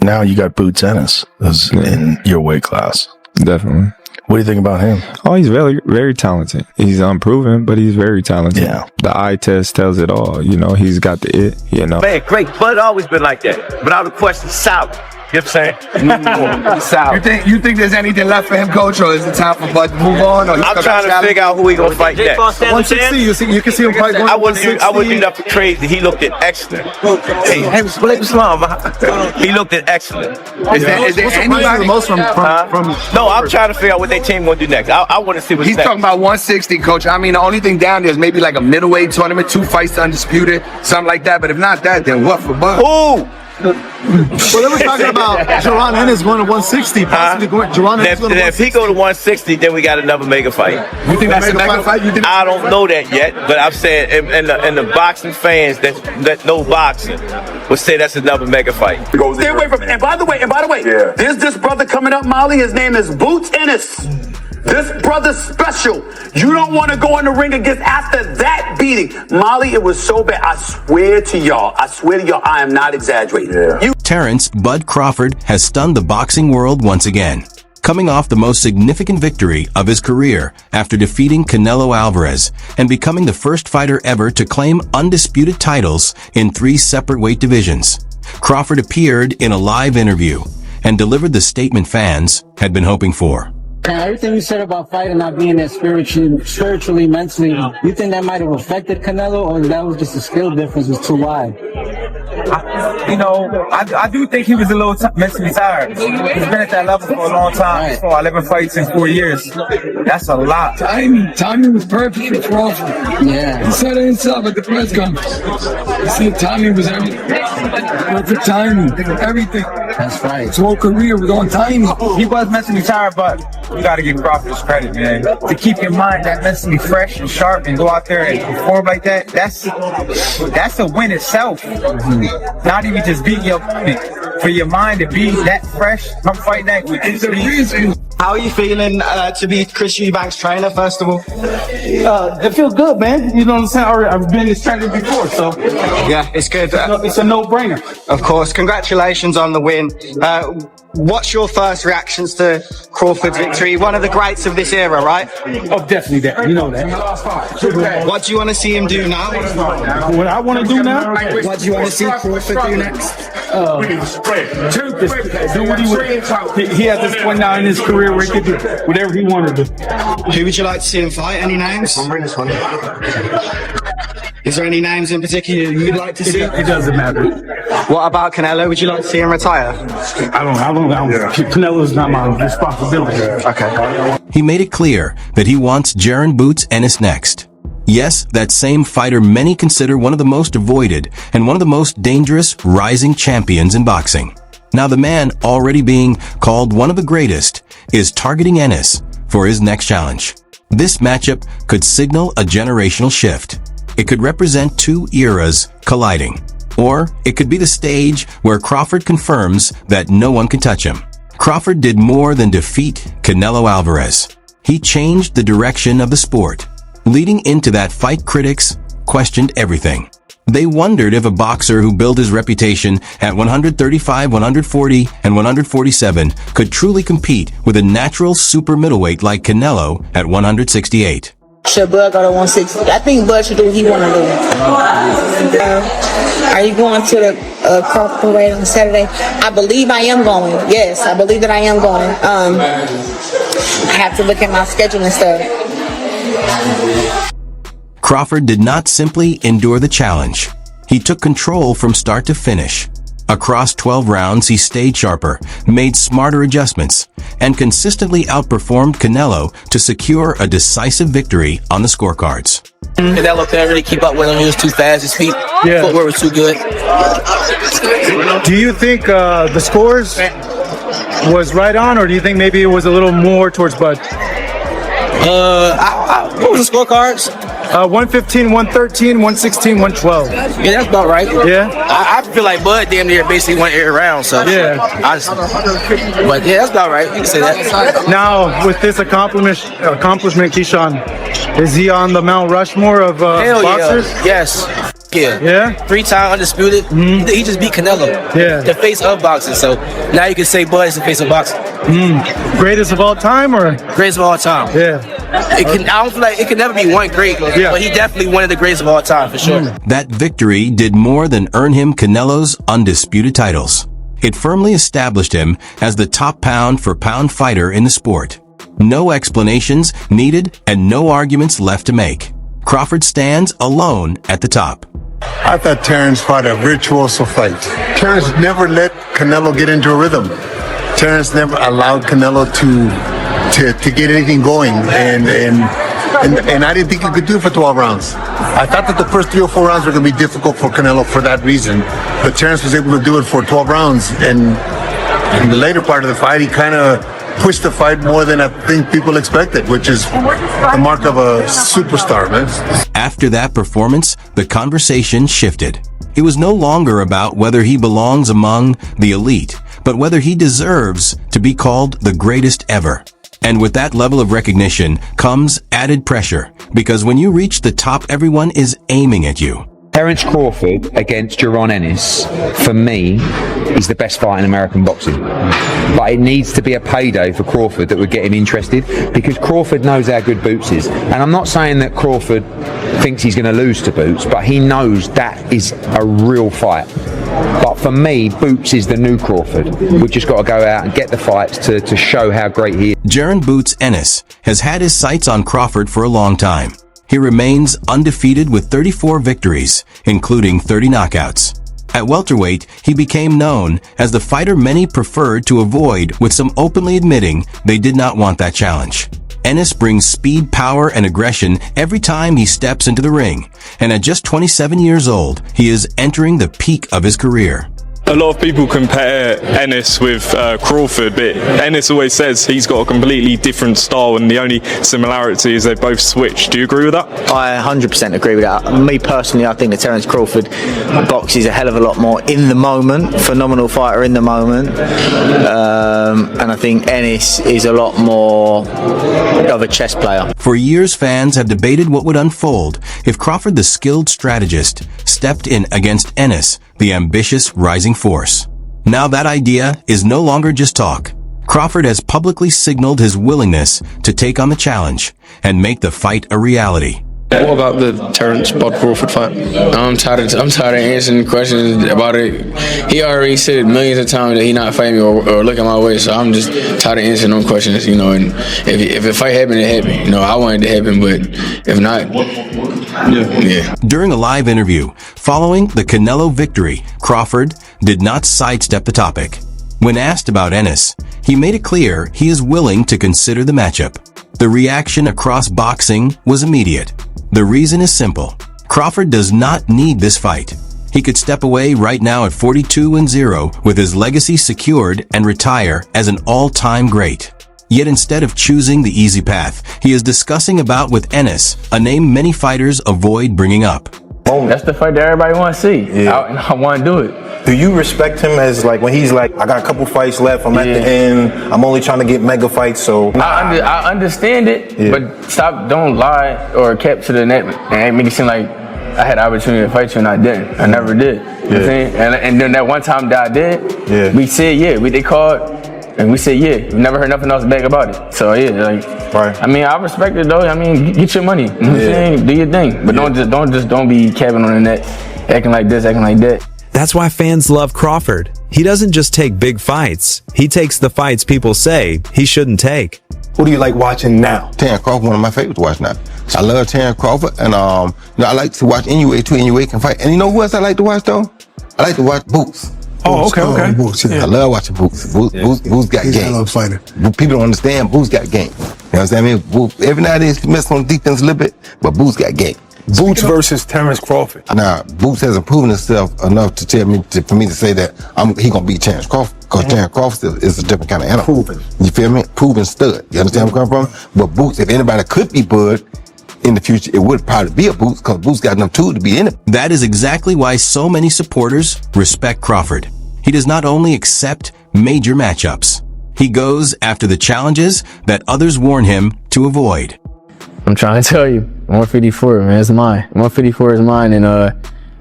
now you got Boots Ennis in your weight class. Definitely. What do you think about him? Oh, he's very, very talented. He's unproven, but he's very talented. Yeah. The eye test tells it all. You know, he's got the it, you know. Man, great. Bud always been like that. Without a question, solid. You know what I'm saying? You think there's anything left for him, coach, or is it time for Bud to move on? Or I'm trying to figure out who he gonna fight next. 160, you can see him fight going I wouldn't do nothing crazy. He looked at excellent. Hey, he looked at excellent. Is there anybody? Most from No, I'm trying to figure out what their team gonna do next. I want to see what's He's next. talking about 160, coach. I mean, the only thing down there is maybe like a middleweight tournament, 2 fights to Undisputed, something like that. But if not that, then what for Bud? Ooh! Well, they were talking about Jaron Ennis going to 160. Possibly going. Jaron Ennis going to If he go to 160, then we got another mega fight. You think that's a mega fight? I don't know that yet, but I'm saying, and the boxing fans that know boxing would say that's another mega fight. Stay away from. And by the way, there's this brother coming up, Molly. His name is Boots Ennis. This brother's special. You don't want to go in the ring against after that beating. Molly, it was so bad. I swear to y'all, I am not exaggerating. Yeah. Terence "Bud" Crawford has stunned the boxing world once again, coming off the most significant victory of his career after defeating Canelo Alvarez and becoming the first fighter ever to claim undisputed titles in 3 separate weight divisions. Crawford appeared in a live interview and delivered the statement fans had been hoping for. Everything you said about fighting not being there spiritually, mentally, you think that might have affected Canelo, or that was just a skill difference was too wide? I do think he was a little mentally tired. He's been at that level for a long time. For 11 fights in 4 years. That's a lot. Timing was perfect for Crawford. Yeah. He said it himself at the press conference. He said timing was everything. Perfect timing. Everything. That's right. His whole career was on timing. He was mentally tired, but you got to give Crawford his credit, man. To keep your mind that mentally fresh and sharp and go out there and perform like that, that's a win itself. Not even just beating your opponent. For your mind to be that fresh, come fight that with this reason. How are you feeling to be Chris Eubank's trainer, first of all? It feels good, man. You know what I'm saying? I've been his trainer before, so. Yeah, it's good. It's a no-brainer. Of course. Congratulations on the win. What's your first reactions to Crawford's victory? One of the greats of this era, right? Oh, definitely that. You know that. What do you want to see him do now? What I want to do now? What do you want to see Crawford do next? Do what he has this point now in his career where he can do whatever he wanted to do. Who would you like to see him fight? Any names? Is there any names in particular you'd like to see? It doesn't matter. What about Canelo? Would you like to see him retire? I don't. Canelo's not my responsibility. Okay. He made it clear that he wants Jaron "Boots" Ennis next. Yes, that same fighter many consider one of the most avoided and one of the most dangerous rising champions in boxing. Now the man already being called one of the greatest is targeting Ennis for his next challenge. This matchup could signal a generational shift. It could represent 2 eras colliding. Or it could be the stage where Crawford confirms that no one can touch him. Crawford did more than defeat Canelo Alvarez. He changed the direction of the sport. Leading into that fight, critics questioned everything. They wondered if a boxer who built his reputation at 135, 140, and 147 could truly compete with a natural super middleweight like Canelo at 168. Should Bud go to 160? I think Bud should do what he want to do. Are you going to the Crawford parade on Saturday? I believe I am going. Yes, I believe that I am going. I have to look at my schedule and stuff. Crawford did not simply endure the challenge. He took control from start to finish. Across 12 rounds, he stayed sharper, made smarter adjustments, and consistently outperformed Canelo to secure a decisive victory on the scorecards. Canelo couldn't really keep up with him. He was too fast. His feet, footwork was too good. Do you think the scores was right on, or do you think maybe it was a little more towards Bud? What was the scorecards? 115, 113, 116, 112. Yeah, that's about right. Yeah? I feel like Bud damn near basically won every round, so. Yeah. But yeah, that's about right. You can say that. Now, with this accomplishment, Keyshawn, is he on the Mount Rushmore of Hell boxers? Yeah. Yes. Yeah. 3-time undisputed. He just beat Canelo. Yeah. The face of boxing. So now you can say Bud is the face of boxing. Greatest of all time, or greatest of all time? Yeah. I don't feel like it can never be one great, but he definitely one of the greatest of all time for sure. That victory did more than earn him Canelo's undisputed titles. It firmly established him as the top pound-for-pound fighter in the sport. No explanations needed and no arguments left to make. Crawford stands alone at the top. I thought Terence fought a virtuoso fight. Terence never let Canelo get into a rhythm. Terence never allowed Canelo to get anything going, and I didn't think he could do it for 12 rounds. I thought that the first 3 or 4 rounds were going to be difficult for Canelo for that reason, but Terence was able to do it for 12 rounds, and in the later part of the fight, he kind of pushed the fight more than I think people expected, which is the mark of a superstar, man. After that performance, the conversation shifted. It was no longer about whether he belongs among the elite, but whether he deserves to be called the greatest ever. And with that level of recognition comes added pressure, because when you reach the top, everyone is aiming at you. Terence Crawford against Jaron Ennis, for me, is the best fight in American boxing. But it needs to be a payday for Crawford that would get him interested, because Crawford knows how good Boots is. And I'm not saying that Crawford thinks he's going to lose to Boots, but he knows that is a real fight. But for me, Boots is the new Crawford. We've just got to go out and get the fights to show how great he is. Jaron Boots Ennis has had his sights on Crawford for a long time. He remains undefeated with 34 victories, including 30 knockouts. At welterweight, he became known as the fighter many preferred to avoid, with some openly admitting they did not want that challenge. Ennis brings speed, power, and aggression every time he steps into the ring, and at just 27 years old, he is entering the peak of his career. A lot of people compare Ennis with Crawford, but Ennis always says he's got a completely different style, and the only similarity is they both switch. Do you agree with that? I 100% agree with that. Me personally, I think that Terence Crawford boxes a hell of a lot more in the moment, phenomenal fighter in the moment, and I think Ennis is a lot more of a chess player. For years, fans have debated what would unfold if Crawford, the skilled strategist, stepped in against Ennis, the ambitious rising force. Now that idea is no longer just talk. Crawford has publicly signaled his willingness to take on the challenge and make the fight a reality. What about the Terence Bud Crawford fight? I'm tired of answering questions about it. He already said millions of times that he not fighting me or looking my way, so I'm just tired of answering no questions, you know. And if a fight happened, it happened. You know, I wanted it to happen, but if not, yeah. During a live interview following the Canelo victory, Crawford did not sidestep the topic. When asked about Ennis, he made it clear he is willing to consider the matchup. The reaction across boxing was immediate. The reason is simple. Crawford does not need this fight. He could step away right now at 42-0 with his legacy secured and retire as an all-time great. Yet instead of choosing the easy path, he is discussing about with Ennis, a name many fighters avoid bringing up. That's the fight that everybody wants to see. Yeah. I want to do it. Do you respect him as like when he's like, I got a couple fights left, I'm at the end, I'm only trying to get mega fights, so... I understand it, but don't lie or kept to the net and make it seem like I had the opportunity to fight you and I didn't. I never did. You know what I'm saying? And then that one time that I did, we said they called and we said we never heard nothing else back about it. So I mean, I respect it though. I mean, get your money. You know what I'm saying? Do your thing. But don't be capping on the net, acting like this, acting like that. That's why fans love Crawford. He doesn't just take big fights. He takes the fights people say he shouldn't take. Who do you like watching now? Terence Crawford, one of my favorites to watch now. I love Terence Crawford, and I like to watch NUA too. NUA can fight. And you know who else I like to watch though? I like to watch Boots. Oh, okay. Boots, I love watching Boots. Boots got He's game. a fighter. People don't understand Boots got game. You know what I'm saying? I mean, Boots, every now and then he messes on defense a little bit, but Boots got game. Boots versus Terence Crawford. Now, Boots hasn't proven himself enough to tell me for me to say that he gonna beat Terence Crawford, because Terence Crawford is a different kind of animal. Proven. You feel me? Proven stud. You understand where I'm coming from? But Boots, if anybody could be Bud in the future, it would probably be a Boots, because Boots got enough tools to be in it. That is exactly why so many supporters respect Crawford. He does not only accept major matchups, he goes after the challenges that others warn him to avoid. I'm trying to tell you, 154, man, it's mine. 154 is mine, and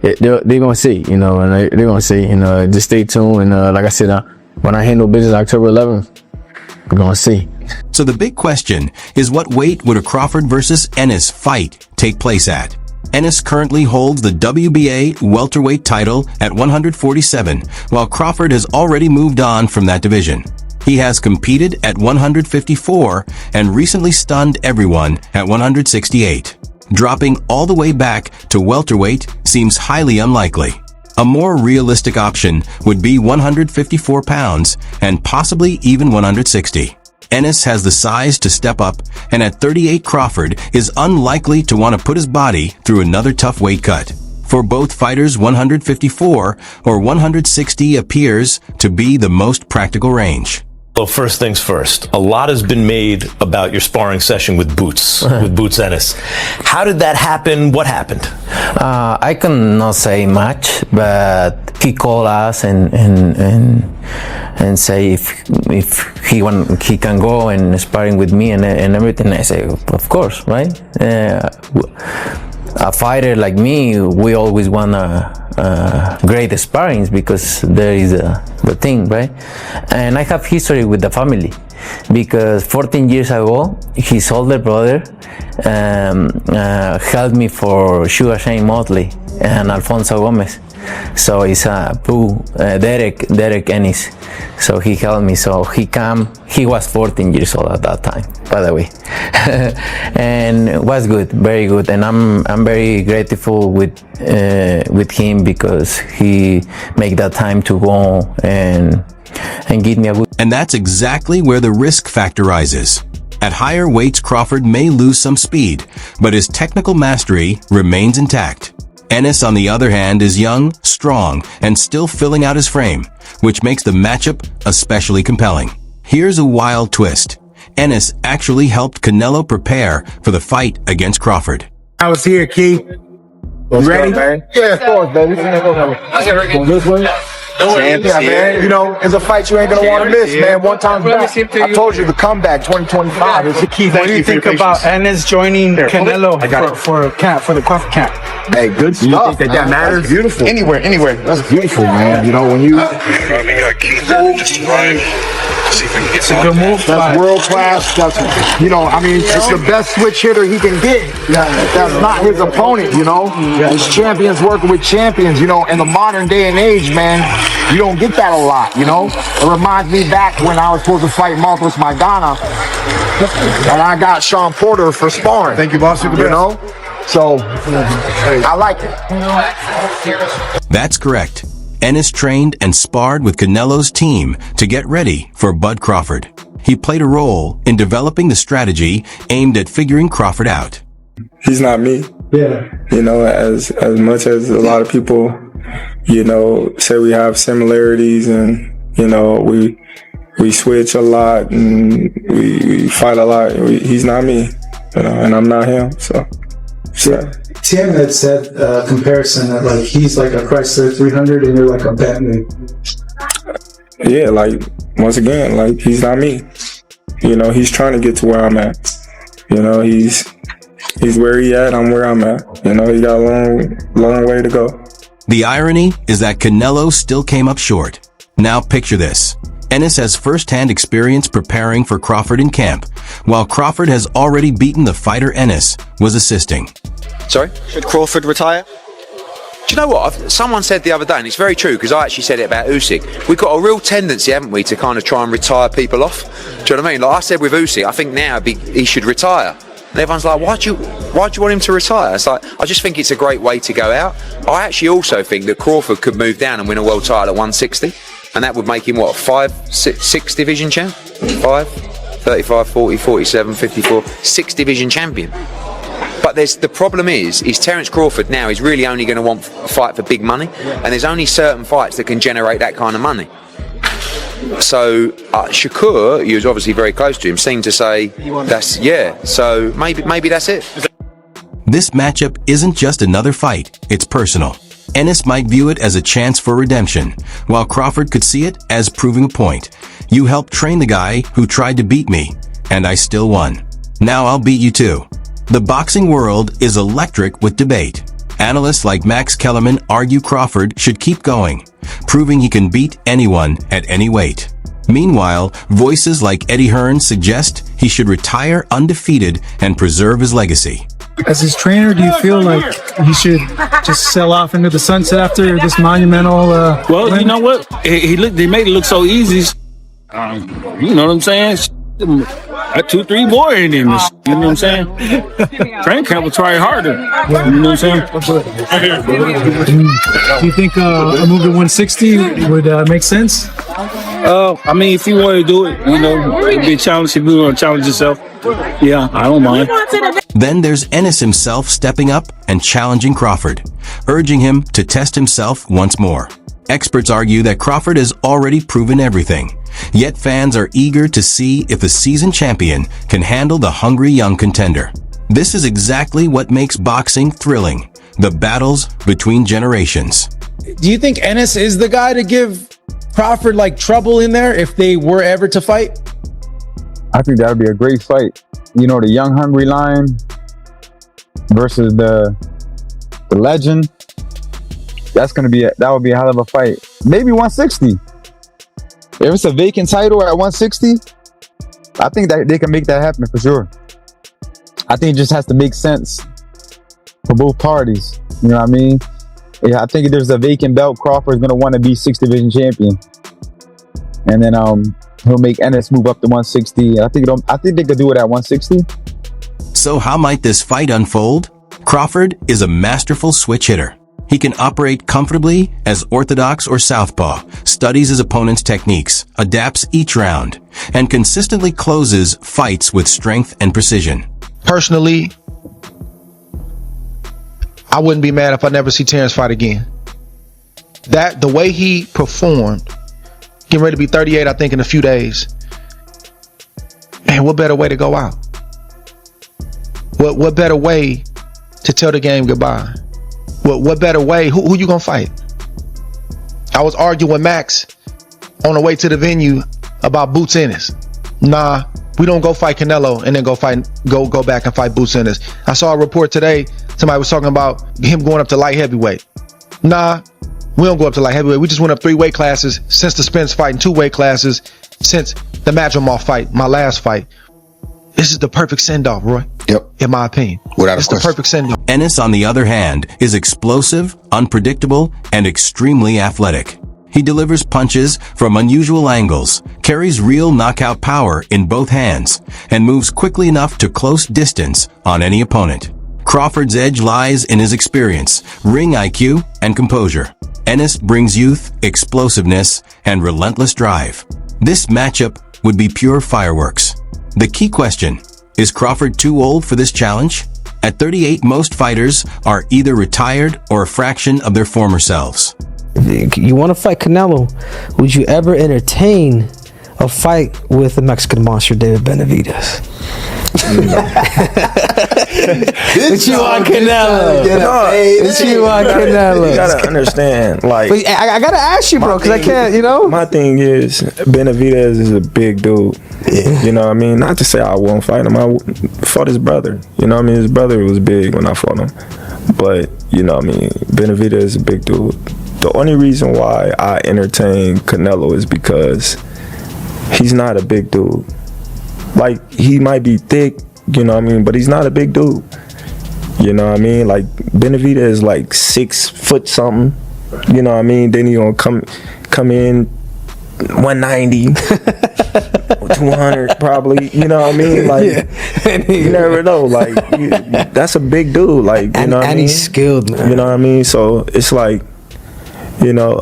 they're gonna see, you know, and they're gonna see, you know, just stay tuned. And like I said, when I handle business October 11th, we're gonna see. So the big question is, what weight would a Crawford versus Ennis fight take place at? Ennis currently holds the WBA welterweight title at 147, while Crawford has already moved on from that division. He has competed at 154 and recently stunned everyone at 168. Dropping all the way back to welterweight seems highly unlikely. A more realistic option would be 154 pounds and possibly even 160. Ennis has the size to step up, and at 38 Crawford is unlikely to want to put his body through another tough weight cut. For both fighters, 154 or 160 appears to be the most practical range. Well, first things first, a lot has been made about your sparring session with Boots, with Boots Ennis. How did that happen? What happened? I cannot say much, but he called us and say if he can go and sparring with me and everything. I say, of course, right? A fighter like me, we always want great sparrings because there is the thing, right? And I have history with the family because 14 years ago, his older brother helped me for Sugar Shane Motley and Alfonso Gomez. So it's Derek Ennis. So he helped me. So he was 14 years old at that time, by the way. And it was good, very good. And I'm very grateful with him because he made that time to go and give me a good. And that's exactly where the risk factor rises. At higher weights, Crawford may lose some speed, but his technical mastery remains intact. Ennis, on the other hand, is young, strong, and still filling out his frame, which makes the matchup especially compelling. Here's a wild twist. Ennis actually helped Canelo prepare for the fight against Crawford. I was here, Key. You ready? Man. Yeah, of course, baby. This way. Yeah, man. You know, it's a fight you ain't gonna want to miss, man. One time back. I told you the comeback 2025 is the key. What do you think about Ennis joining Canelo for the Crawford camp? Hey, good stuff. You think that matters? Beautiful. Anywhere. That's beautiful, man. You know, when you. It's a good move. That's world class. That's, you know, I mean, it's the best switch hitter he can get. That's not his opponent, you know. His champions working with champions, you know. In the modern day and age, man, you don't get that a lot, you know. It reminds me back when I was supposed to fight Marcos Maidana, and I got Sean Porter for sparring. Thank you, boss. You know, so I like it. That's correct. Ennis trained and sparred with Canelo's team to get ready for Bud Crawford. He played a role in developing the strategy aimed at figuring Crawford out. He's not me. Yeah. You know, as much as a lot of people, you know, say we have similarities and, you know, we switch a lot and we fight a lot. He's not me, you know, and I'm not him. So, yeah. Tim had said comparison that like he's like a Chrysler 300 and you're like a Bentley. Yeah, like once again, like he's not me. You know, he's trying to get to where I'm at. You know, he's where he at, I'm where I'm at. You know, he got a long way to go. The irony is that Canelo still came up short. Now picture this. Ennis has first-hand experience preparing for Crawford in camp, while Crawford has already beaten the fighter Ennis was assisting. Sorry? Should Crawford retire? Do you know what? Someone said the other day, and it's very true, because I actually said it about Usyk. We've got a real tendency, haven't we, to kind of try and retire people off. Do you know what I mean? Like I said with Usyk, I think now he should retire. And everyone's like, why do you want him to retire? It's like, I just think it's a great way to go out. I actually also think that Crawford could move down and win a world title at 160. And that would make him, what, 6 division champ? 5, 35, 40, 47, 54, 6 division champion. But the problem is Terence Crawford now is really only going to want a fight for big money, and there's only certain fights that can generate that kind of money. So Shakur, he was obviously very close to him, seemed to say so maybe that's it. This matchup isn't just another fight, it's personal. Ennis might view it as a chance for redemption, while Crawford could see it as proving a point. You helped train the guy who tried to beat me, and I still won. Now I'll beat you too. The boxing world is electric with debate. Analysts like Max Kellerman argue Crawford should keep going, proving he can beat anyone at any weight. Meanwhile, voices like Eddie Hearn suggest he should retire undefeated and preserve his legacy. As his trainer, do you feel like he should just sell off into the sunset after this monumental well, win? You know what? They made it look so easy. You know what I'm saying? Got 2-3 more in him. You know what I'm saying? Frank Campbell try harder. You know what I'm saying? Do you think a move to 160 would make sense? I mean, if you want to do it, you know, it'd be a challenge. If you want to challenge yourself, yeah, I don't mind. Then there's Ennis himself stepping up and challenging Crawford, urging him to test himself once more. Experts argue that Crawford has already proven everything, yet fans are eager to see if the seasoned champion can handle the hungry young contender. This is exactly what makes boxing thrilling, the battles between generations. Do you think Ennis is the guy to give Crawford like trouble in there if they were ever to fight? I think that would be a great fight. You know, the young hungry lion versus the legend. That would be a hell of a fight. Maybe 160. If it's a vacant title at 160, I think that they can make that happen for sure. I think it just has to make sense for both parties. You know what I mean? Yeah, I think if there's a vacant belt, Crawford's gonna want to be 6th division champion, and then he'll make Ennis move up to 160. I think they could do it at 160. So how might this fight unfold? Crawford is a masterful switch hitter. He can operate comfortably as orthodox or southpaw, studies his opponent's techniques, adapts each round, and consistently closes fights with strength and precision. Personally, I wouldn't be mad if I never see Terence fight again. The way he performed, getting ready to be 38, I think, in a few days. Man, what better way to go out? What better way to tell the game goodbye? What better way? Who you gonna fight? I was arguing with Max on the way to the venue about Boots Ennis. Nah, we don't go fight Canelo and then go back and fight Boots Ennis. I saw a report today. Somebody was talking about him going up to light heavyweight. Nah, we don't go up to light heavyweight. We just went up 3 weight classes since the Spence fight and 2 weight classes since the Madrimov fight, my last fight. This is the perfect send-off, Roy. Yep. In my opinion. Without it's a question. The perfect send-off. Ennis, on the other hand, is explosive, unpredictable, and extremely athletic. He delivers punches from unusual angles, carries real knockout power in both hands, and moves quickly enough to close distance on any opponent. Crawford's edge lies in his experience, ring IQ, and composure. Ennis brings youth, explosiveness, and relentless drive. This matchup would be pure fireworks. The key question, is Crawford too old for this challenge? At 38, most fighters are either retired or a fraction of their former selves. You want to fight Canelo? Would you ever entertain a fight with the Mexican monster David Benavidez? What you want, Canelo? What you want, Canelo? You gotta understand, like. But I gotta ask you, bro, because I can't. You know. My thing is, Benavidez is a big dude. Yeah. You know what I mean? Not to say I won't fight him. I fought his brother. You know what I mean? His brother was big when I fought him. But you know what I mean? Benavidez is a big dude. The only reason why I entertain Canelo is because he's not a big dude. Like, he might be thick, you know what I mean, but he's not a big dude. You know what I mean? Like, Benavidez is like 6 foot something, you know what I mean? Then he gonna come in 190, 200 probably, you know what I mean? Like, you never know. Like, that's a big dude. Like, you know what I mean? And he's skilled, man. You know what I mean? So it's like, you know,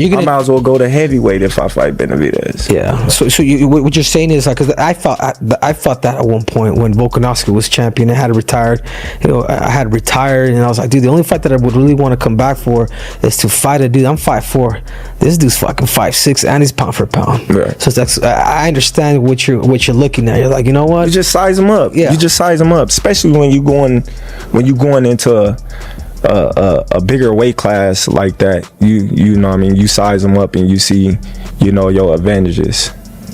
I might as well go to heavyweight if I fight Benavidez. Yeah. So what you're saying is, like, because I thought that at one point when Volkanovski was champion, I had retired. You know, I had retired, and I was like, dude, the only fight that I would really want to come back for is to fight a dude. I'm 5'4". This dude's fucking 5'6", and he's pound for pound. Right. So that's I understand what you're looking at. You're like, you know what? You just size him up. Yeah. You just size him up, especially when you going into a bigger weight class like that. You know what I mean, you size him up and you see, you know, your advantages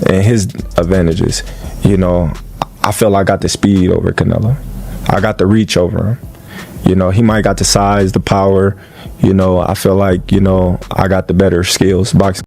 and his advantages. You know, I feel I got the speed over Canelo. I got the reach over him. You know, he might got the size, the power. You know, I feel like, you know, I got the better skills boxing.